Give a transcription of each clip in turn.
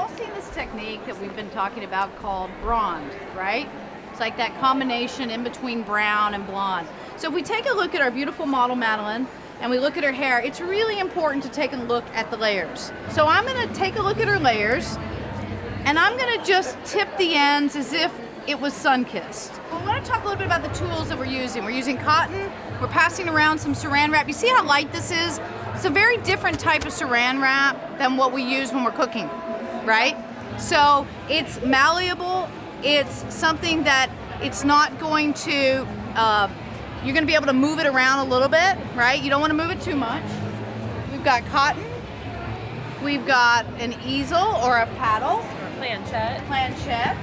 all seen this technique that we've been talking about called Braun, right? It's like that combination in between brown and blonde. So if we take a look at our beautiful model Madeline and we look at her hair, it's really important to take a look at the layers. So I'm gonna take a look at her layers and I'm gonna just tip the ends as if it was sun-kissed. Well, I wanna talk a little bit about the tools that we're using. We're using cotton, we're passing around some saran wrap. You see how light this is? It's a very different type of saran wrap than what we use when we're cooking, right? So it's malleable, it's something that it's not going to, you're gonna be able to move it around a little bit, right? You don't wanna move it too much. We've got cotton, we've got an easel or a paddle. Planchette,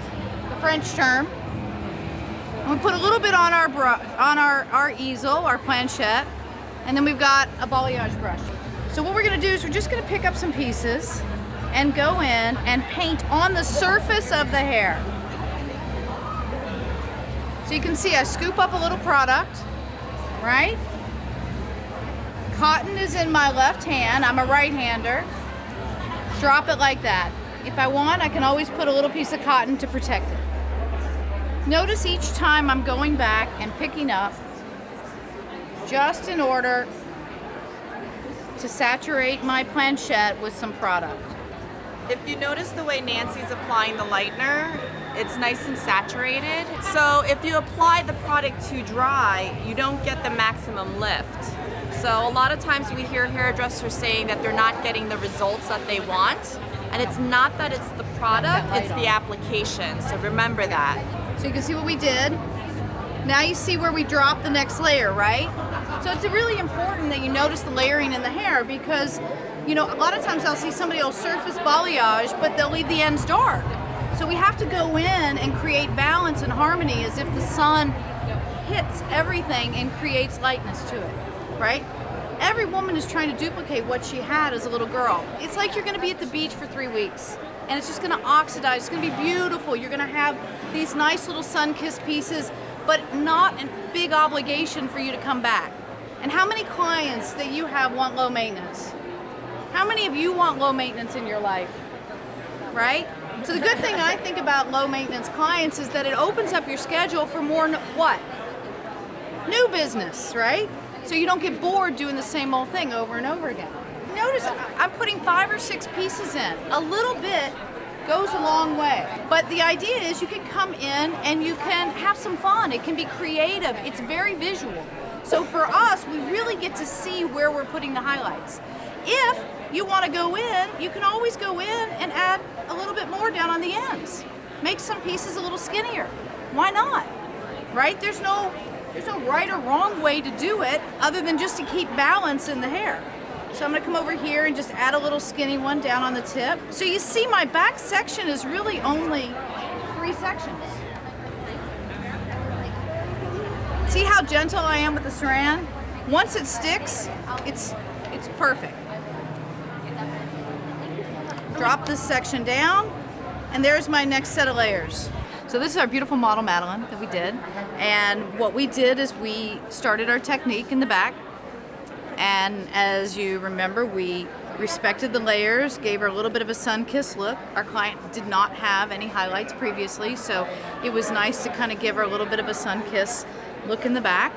the French term. And we put a little bit on our easel, our planchette, and then we've got a balayage brush. So what we're gonna do is we're just gonna pick up some pieces and go in and paint on the surface of the hair. So you can see I scoop up a little product, right? Cotton is in my left hand, I'm a right-hander. Drop it like that. If I want, I can always put a little piece of cotton to protect it. Notice each time I'm going back and picking up just in order to saturate my planchette with some product. If you notice the way Nancy's applying the lightener, it's nice and saturated. So if you apply the product too dry, you don't get the maximum lift. So a lot of times we hear hairdressers saying that they're not getting the results that they want. And it's not that it's the product, it's the application. So remember that. So you can see what we did. Now you see where we drop the next layer, right? So it's really important that you notice the layering in the hair because, you know, a lot of times I'll see somebody will surface balayage, but they'll leave the ends dark. So we have to go in and create balance and harmony as if the sun hits everything and creates lightness to it, right? Every woman is trying to duplicate what she had as a little girl. It's like you're gonna be at the beach for 3 weeks and it's just gonna oxidize, it's gonna be beautiful. You're gonna have these nice little sun-kissed pieces, but not a big obligation for you to come back. And how many clients that you have want low maintenance? How many of you want low maintenance in your life, right? So the good thing I think about low maintenance clients is that it opens up your schedule for more, what? New business, right? So you don't get bored doing the same old thing over and over again. Notice I'm putting 5 or 6 pieces in. A little bit goes a long way. But the idea is you can come in and you can have some fun. It can be creative. It's very visual. So for us, we really get to see where we're putting the highlights. If you want to go in, you can always go in and add a little bit more down on the ends. Make some pieces a little skinnier. Why not? Right? There's no right or wrong way to do it other than just to keep balance in the hair. So I'm gonna come over here and just add a little skinny one down on the tip. So you see my back section is really only 3 sections. See how gentle I am with the saran? Once it sticks, it's perfect. Drop this section down, and there's my next set of layers. So this is our beautiful model Madeline that we did. And what we did is we started our technique in the back. And as you remember, we respected the layers, gave her a little bit of a sun-kissed look. Our client did not have any highlights previously, so it was nice to kind of give her a little bit of a sun-kissed look in the back.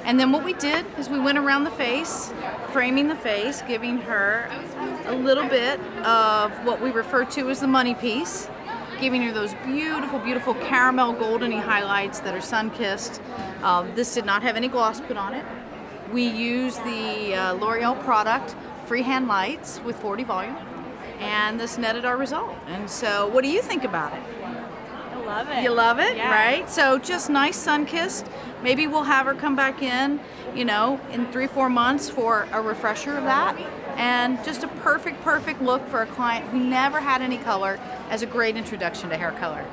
And then what we did is we went around the face, framing the face, giving her a little bit of what we refer to as the money piece, giving her those beautiful, beautiful caramel goldeny highlights that are sun-kissed. This did not have any gloss put on it. We used the L'Oreal product, Freehand Lights with 40 volume, and this netted our result. And so what do you think about it? I love it. You love it, yeah. Right? So just nice sun-kissed. Maybe we'll have her come back in, you know, in 3-4 months for a refresher of that. And just a perfect, perfect look for a client who never had any color as a great introduction to hair color.